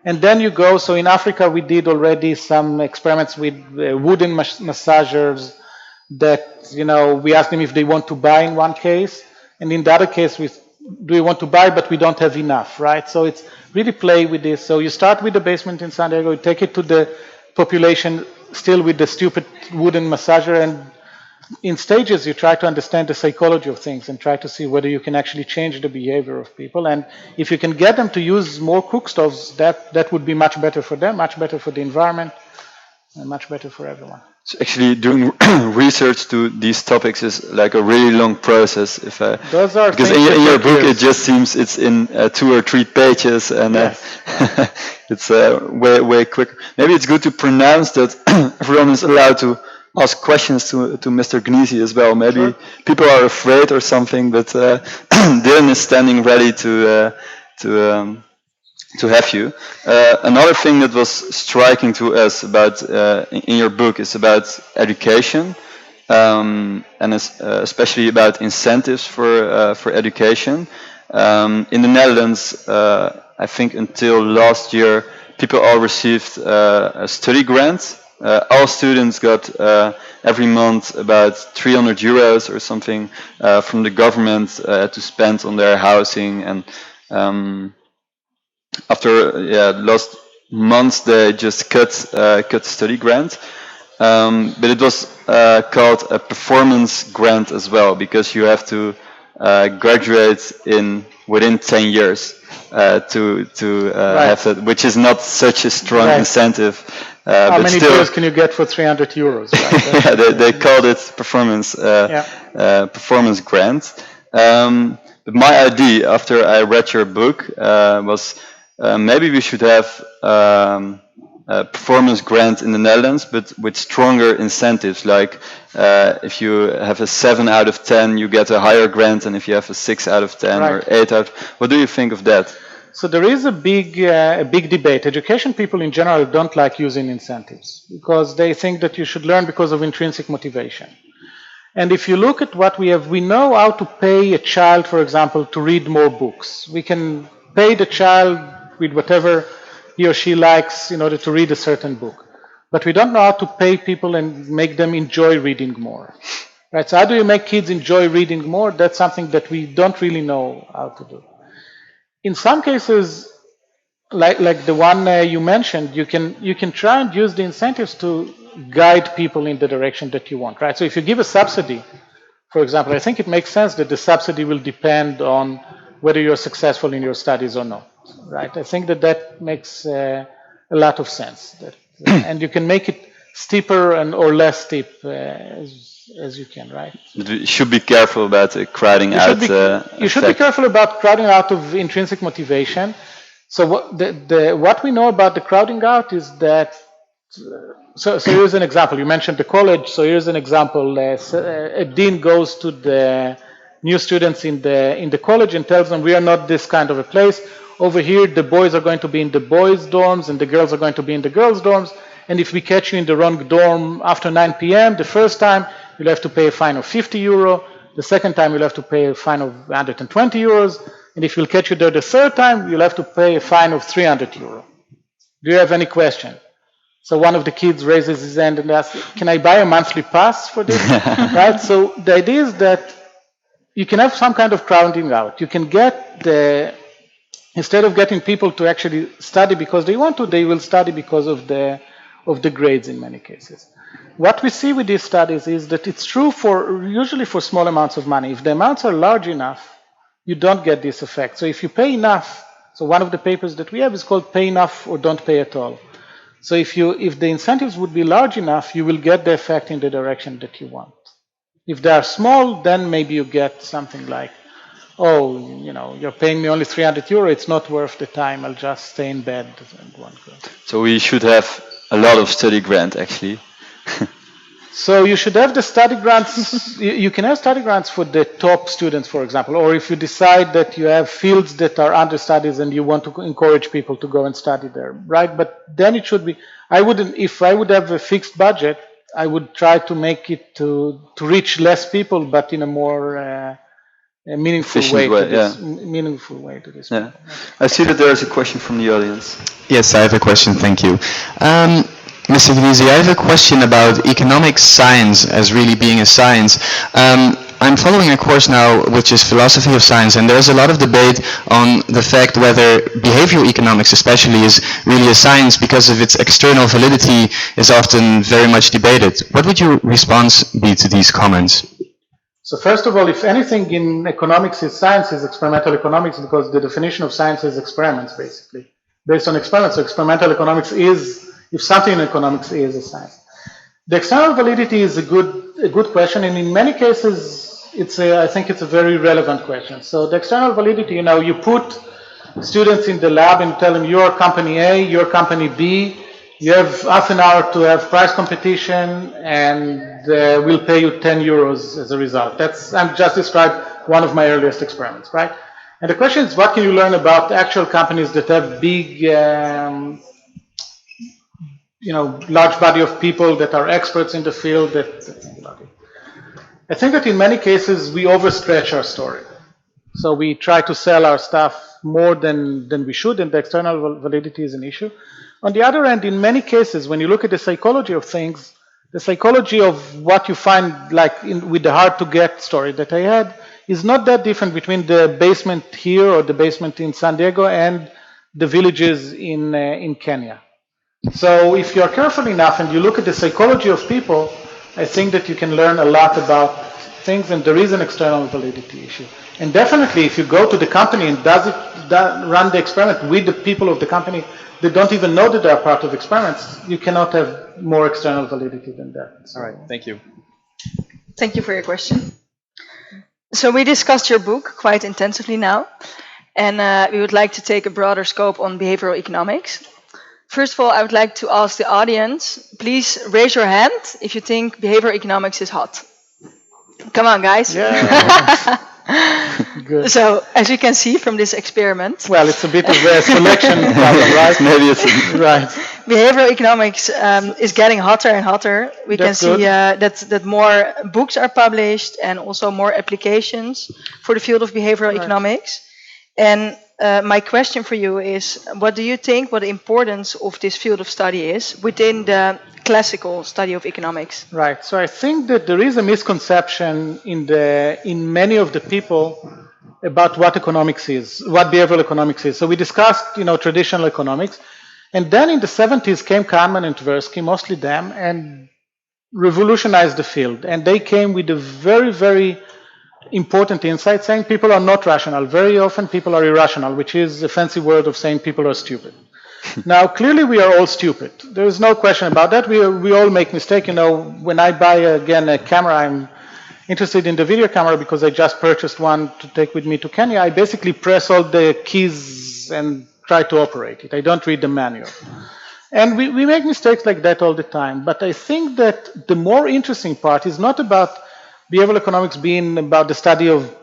And then you go, so in Africa we did already some experiments with wooden massagers that, we asked them if they want to buy in one case, and in the other case, do we want to buy, but we don't have enough, right? So it's really play with this. So you start with the basement in San Diego, you take it to the population still with the stupid wooden massager, and in stages you try to understand the psychology of things and try to see whether you can actually change the behavior of people. And if you can get them to use more cook stoves, that would be much better for them, much better for the environment, and much better for everyone. So actually, doing research to these topics is like a really long process. Those are because things in your that book years. it just seems it's in 2 or 3 pages, and Yes. it's way quicker. Maybe it's good to pronounce that everyone is allowed to ask questions to Mr. Gneezy as well. Maybe Sure. people are afraid or something, but Dylan is standing ready to have you. Another thing that was striking to us about in your book is about education, and especially about incentives for education. In the Netherlands, I think until last year, people all received a study grant. All students got every month about 300 euros or something from the government to spend on their housing, and after last months they just cut study grant, but it was called a performance grant as well, because you have to graduate within 10 years to Right. have that, which is not such a strong Right. incentive. How But many still, beers can you get for 300 euros? Right? yeah, they called it performance Yeah. performance grant. But my idea after I read your book was maybe we should have a performance grant in the Netherlands, but with stronger incentives. Like if you have a 7 out of 10, you get a higher grant, and if you have a 6 out of 10 or Right. 8 out, what do you think of that? So there is a big debate. Education people in general don't like using incentives because they think that you should learn because of intrinsic motivation. And if you look at what we have, we know how to pay a child, for example, to read more books. We can pay the child with whatever he or she likes in order to read a certain book. But we don't know how to pay people and make them enjoy reading more. Right? So how do you make kids enjoy reading more? That's something that we don't really know how to do. In some cases, like the one you mentioned, you can try and use the incentives to guide people in the direction that you want, right? So if you give a subsidy, for example, I think it makes sense that the subsidy will depend on whether you're successful in your studies or not, right? I think that makes a lot of sense. And you can make it steeper and or less steep as you can, right? But we should be careful about crowding You out should be you should be effect. careful about crowding out of intrinsic motivation. So what we know about the crowding out is that so here's an example. You mentioned the college. So here's an example. A dean goes to the new students in the college and tells them, we are not this kind of a place. Over here, the boys are going to be in the boys' dorms and the girls are going to be in the girls' dorms. And if we catch you in the wrong dorm after 9 p.m., the first time you'll have to pay a fine of 50 euro. The second time you'll have to pay a fine of 120 euros. And if we'll catch you there the third time, you'll have to pay a fine of 300 euro. Do you have any question? So one of the kids raises his hand and asks, can I buy a monthly pass for this? Right? So the idea is that you can have some kind of crowding out. You can instead of getting people to actually study because they want to, they will study because of the grades in many cases. What we see with these studies is that it's true usually for small amounts of money. If the amounts are large enough, you don't get this effect. So if you pay enough, so one of the papers that we have is called Pay Enough or Don't Pay at All. So if the incentives would be large enough, you will get the effect in the direction that you want. If they are small, then maybe you get something like, oh, you're paying me only 300 euro, it's not worth the time, I'll just stay in bed and won't go. So we should have a lot of study grant actually. So you should have the study grants. You can have study grants for the top students, for example, or if you decide that you have fields that are understudies and you want to encourage people to go and study there, right? But then it should be. If I would have a fixed budget, I would try to make it to reach less people, but in a more meaningful way. Meaningful way to this. Yeah. I see that there is a question from the audience. Yes, I have a question. Thank you. Mr. Gneezy, I have a question about economic science as really being a science. I'm following a course now which is philosophy of science, and there's a lot of debate on the fact whether behavioral economics especially is really a science because of its external validity is often very much debated. What would your response be to these comments? So first of all, if anything in economics is science, is experimental economics, because the definition of science is experiments, basically, based on experiments. So experimental economics is, if something in economics is a science. The external validity is a good question, and in many cases, I think it's a very relevant question. So the external validity, you put students in the lab and tell them, you're company A, you're company B, you have half an hour to have prize competition, and we'll pay you 10 euros as a result. I'm just described one of my earliest experiments, right? And the question is, what can you learn about actual companies that have big, large body of people that are experts in the field that think about it? I think that in many cases we overstretch our story. So we try to sell our stuff more than we should, and the external validity is an issue. On the other hand, in many cases, when you look at the psychology of things, the psychology of what you find, with the hard to get story that I had, is not that different between the basement here or the basement in San Diego and the villages in Kenya. So if you're careful enough and you look at the psychology of people, I think that you can learn a lot about things, and there is an external validity issue. And definitely, if you go to the company and run the experiment with the people of the company that don't even know that they are part of experiments, you cannot have more external validity than that. So. All right, thank you. Thank you for your question. So we discussed your book quite intensively now, and we would like to take a broader scope on behavioral economics. First of all, I would like to ask the audience, please raise your hand if you think behavioral economics is hot. Come on, guys. Yeah. Good. So, as you can see from this experiment. Well, it's a bit of a selection problem, right? Maybe it's right. Behavioral economics is getting hotter and hotter. We That's can see good. that more books are published and also more applications for the field of behavioral economics. And my question for you is, what do you think what the importance of this field of study is within the classical study of economics? Right. So I think that there is a misconception in many of the people about what economics is, what behavioral economics is. So we discussed, traditional economics. And then in the 70s came Kahneman and Tversky, mostly them, and revolutionized the field. And they came with a very, very important insight saying people are not rational. Very often people are irrational, which is a fancy word of saying people are stupid. Now, clearly we are all stupid. There is no question about that. We all make mistakes. When I buy, again, a camera, I'm interested in the video camera because I just purchased one to take with me to Kenya. I basically press all the keys and try to operate it. I don't read the manual. And we make mistakes like that all the time. But I think that the more interesting part is not about behavioral economics being about the study of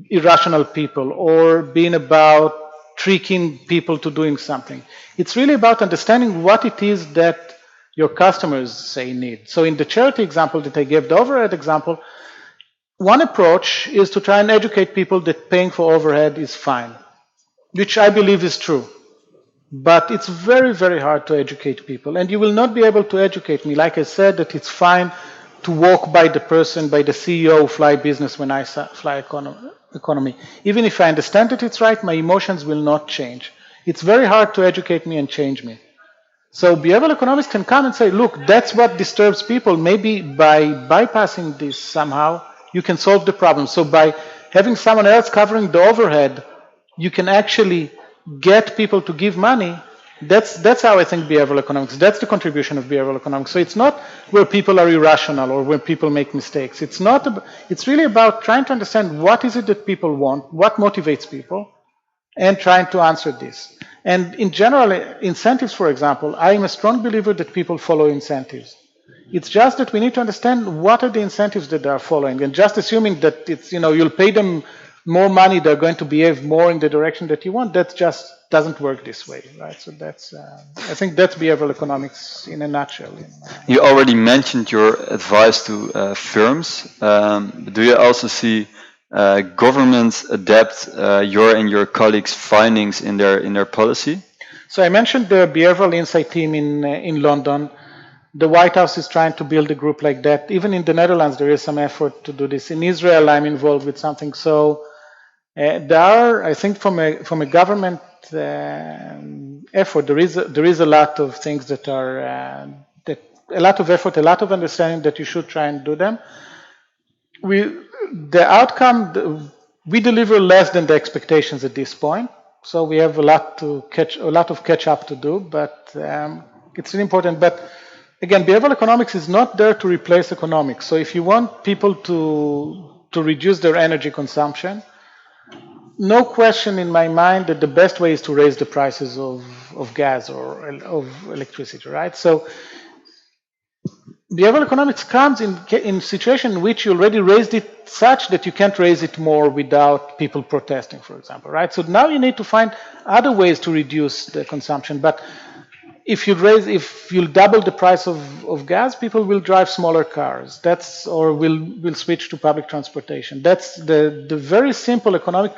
irrational people or being about tricking people to doing something. It's really about understanding what it is that your customers say need. So in the charity example that I gave, the overhead example, one approach is to try and educate people that paying for overhead is fine, which I believe is true. But it's very, very hard to educate people. And you will not be able to educate me. Like I said, that it's fine to walk by the person, by the CEO who fly business when I fly economy. Even if I understand that it's right, my emotions will not change. It's very hard to educate me and change me. So behavioral economists can come and say, look, that's what disturbs people. Maybe by bypassing this somehow, you can solve the problem. So by having someone else covering the overhead, you can actually get people to give money. That's how I think behavioral economics. That's the contribution of behavioral economics. So it's not where people are irrational or where people make mistakes. It's really about trying to understand what is it that people want, what motivates people, and trying to answer this. And in general, incentives, for example, I am a strong believer that people follow incentives. It's just that we need to understand what are the incentives that they are following. And just assuming that it's, you'll pay them more money, they're going to behave more in the direction that you want, that just doesn't work this way, right? So I think that's behavioral economics in a nutshell. You already mentioned your advice to firms. Do you also see governments adapt your and your colleagues' findings in their policy? So I mentioned the behavioral insight team in London. The White House is trying to build a group like that. Even in the Netherlands, there is some effort to do this. In Israel, I'm involved with something. So there are, I think, from a government effort, there is a lot of things that are a lot of effort, a lot of understanding that you should try and do them. The outcome, we deliver less than the expectations at this point. So we have a lot of catch up to do, but it's really important. But again, behavioral economics is not there to replace economics. So if you want people to reduce their energy consumption, no question in my mind that the best way is to raise the prices of gas or of electricity, right? So behavioral economics comes in situation in which you already raised it such that you can't raise it more without people protesting, for example, right? So now you need to find other ways to reduce the consumption. But if you double the price of gas, people will drive smaller cars. Or will switch to public transportation. That's the very simple economic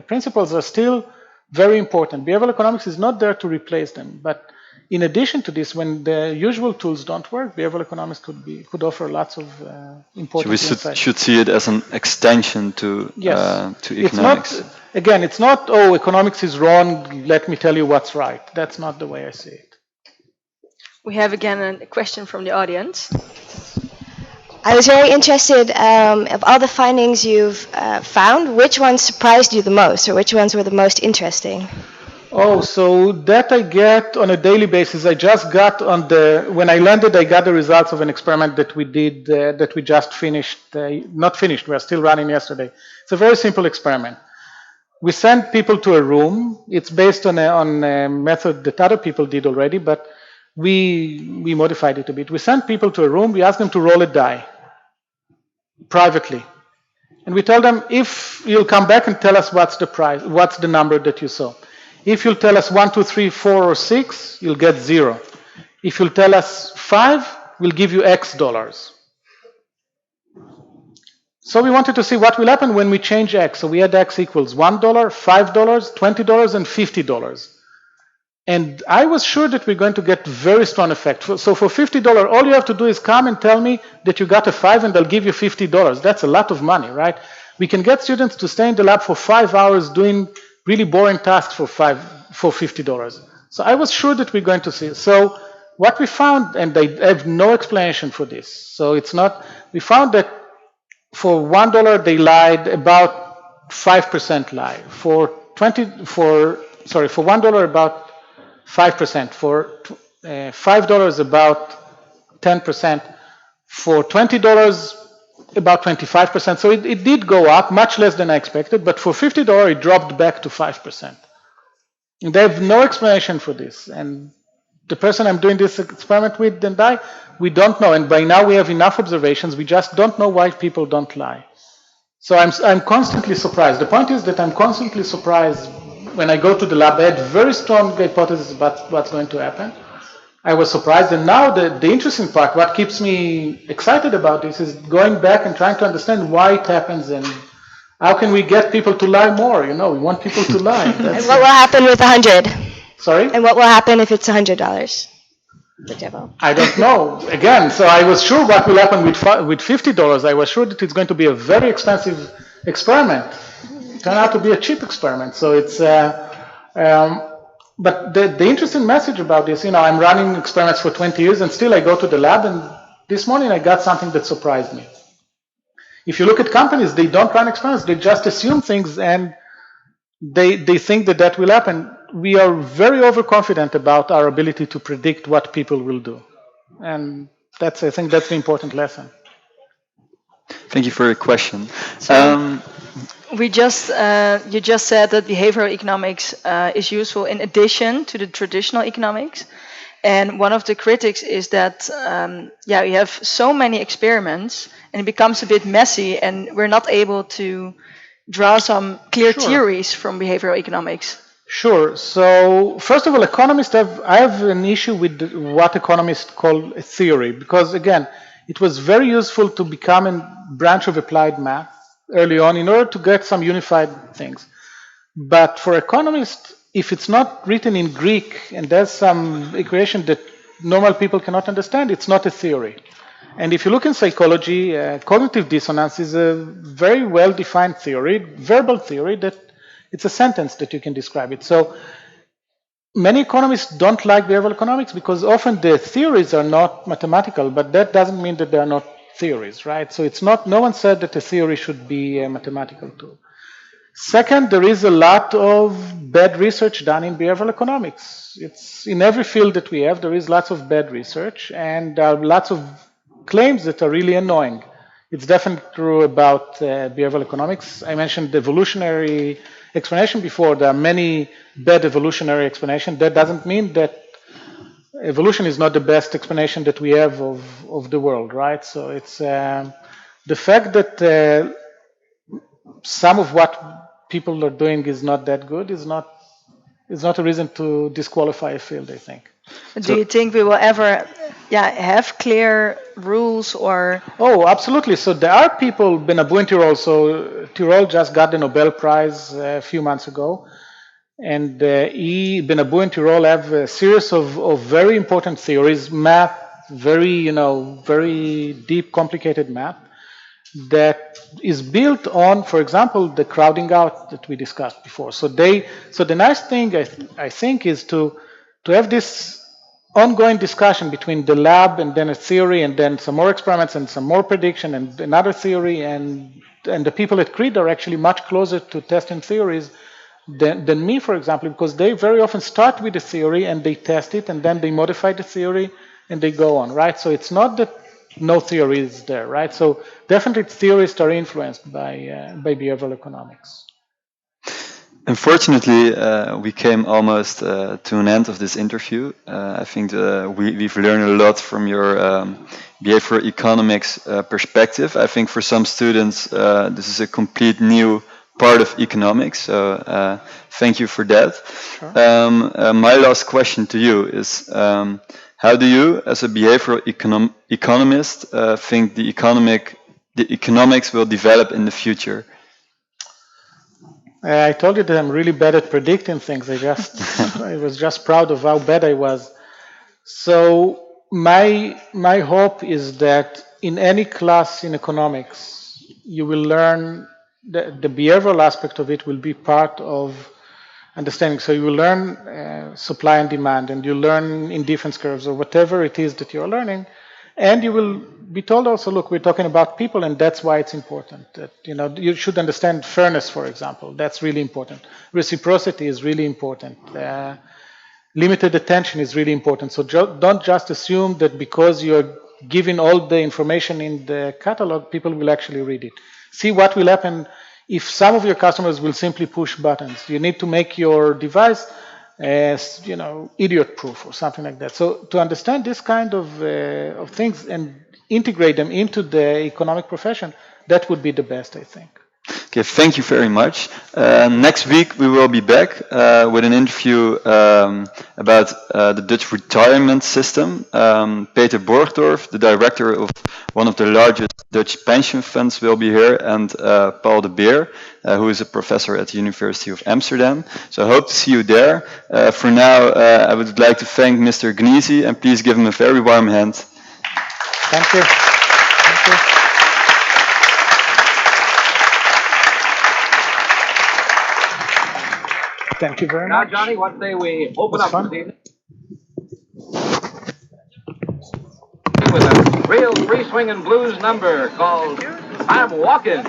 principles are still very important. Behavioral economics is not there to replace them, but in addition to this, when the usual tools don't work, behavioral economics could offer lots of important insights. So we should see it as an extension to economics. It's not, economics is wrong, let me tell you what's right. That's not the way I see it. We have again a question from the audience. I was very interested of all the findings you've found, which ones surprised you the most, or which ones were the most interesting? So that I get on a daily basis. I just got when I landed, I got the results of an experiment that we did, that we just finished, not finished, we're still running yesterday. It's a very simple experiment. We sent people to a room. It's based on a method that other people did already, but we modified it a bit. We sent people to a room, we asked them to roll a die privately. And we tell them, if you'll come back and tell us what's the price, what's the number that you saw. If you'll tell us 1, 2, 3, 4, or 6, you'll get 0. If you'll tell us 5, we'll give you X dollars. So we wanted to see what will happen when we change X. So we had X equals $1, $5, $20, and $50. And I was sure that we're going to get very strong effect. So for $50, all you have to do is come and tell me that you got a 5 and they'll give you $50. That's a lot of money, right? we can get students to stay in the lab for 5 hours doing really boring tasks for $50. So I was sure that we're going to see. So what we found, and I have no explanation for this. So it's not. We found that for $1 they lied about 5% lie. For $1 about 5%. For $5 about 10%. For $20 about 25%. So it did go up, much less than I expected, but for $50 it dropped back to 5%. And they have no explanation for this. And the person I'm doing this experiment with and we don't know. And by now we have enough observations. We just don't know why people don't lie. So I'm constantly surprised. The point is that I'm constantly surprised when I go to the lab. I had very strong hypotheses about what's going to happen. I was surprised. And now the interesting part, what keeps me excited about this, is going back and trying to understand why it happens and how can we get people to lie more. We want people to lie. And what will happen with 100? Sorry? And what will happen if it's $100? For example. I don't know. Again, so I was sure what will happen with $50. I was sure that it's going to be a very expensive experiment. It turned out to be a cheap experiment. So it's, but the interesting message about this, I'm running experiments for 20 years and still I go to the lab, and this morning I got something that surprised me. If you look at companies, they don't run experiments, they just assume things and they think that will happen. We are very overconfident about our ability to predict what people will do. And I think that's the important lesson. Thank you for your question. You just said that behavioral economics is useful in addition to the traditional economics. And one of the critics is that, you have so many experiments and it becomes a bit messy and we're not able to draw some clear theories from behavioral economics. Sure. So first of all, I have an issue with what economists call a theory, because again, it was very useful to become a branch of applied math early on in order to get some unified things. But for economists, if it's not written in Greek and there's some equation that normal people cannot understand, it's not a theory. And if you look in psychology, cognitive dissonance is a very well-defined theory, verbal theory, that it's a sentence that you can describe it. So many economists don't like behavioral economics because often the theories are not mathematical, but that doesn't mean that they are not theories, right? So it's not, no one said that a theory should be a mathematical tool. Second, there is a lot of bad research done in behavioral economics. It's in every field that we have, there is lots of bad research and lots of claims that are really annoying. It's definitely true about behavioral economics. I mentioned the evolutionary explanation before. There are many bad evolutionary explanations. That doesn't mean that evolution is not the best explanation that we have of the world, right? So it's the fact that some of what people are doing is not that good is not a reason to disqualify a field, I think. Do you think we will ever have clear rules or? Oh, absolutely. So there are people, Benabu in Tirol, so Tirol just got the Nobel Prize a few months ago. And Benabu and Tirol have a series of very important theories, math, very deep, complicated math, that is built on, for example, the crowding out that we discussed before. So the nice thing I think is to have this ongoing discussion between the lab and then a theory and then some more experiments and some more prediction and another theory, and the people at CREED are actually much closer to testing theories than me, for example, because they very often start with a theory and they test it and then they modify the theory and they go on, right? So it's not that no theory is there, right? So definitely theorists are influenced by behavioral economics. Unfortunately, we came almost to an end of this interview. I think we've learned a lot from your behavioral economics perspective. I think for some students, this is a complete new part of economics. So thank you for that. Sure. My last question to you is, how do you, as a behavioral economist, think the economics will develop in the future? I told you that I'm really bad at predicting things. I was just proud of how bad I was. So my hope is that in any class in economics, you will learn the behavioral aspect of it will be part of understanding. So you will learn supply and demand, and you learn indifference curves or whatever it is that you're learning, and you will be told also, look, we're talking about people, and that's why it's important. That you should understand fairness, for example. That's really important. Reciprocity is really important. Limited attention is really important. So don't just assume that because you're giving all the information in the catalog, people will actually read it. See what will happen if some of your customers will simply push buttons. You need to make your device as idiot proof or something like that. So to understand this kind of things and integrate them into the economic profession, that would be the best, I think. Okay, thank you very much. Next week we will be back with an interview about the Dutch retirement system. Peter Borgdorf, the director of one of the largest Dutch pension funds, will be here, and Paul de Beer, who is a professor at the University of Amsterdam. So I hope to see you there. For now, I would like to thank Mr. Gneezy, and please give him a very warm hand. Thank you. Thank you. Thank you very much. Now, Johnny, what say we open up this evening with a real free swinging blues number called I'm Walking.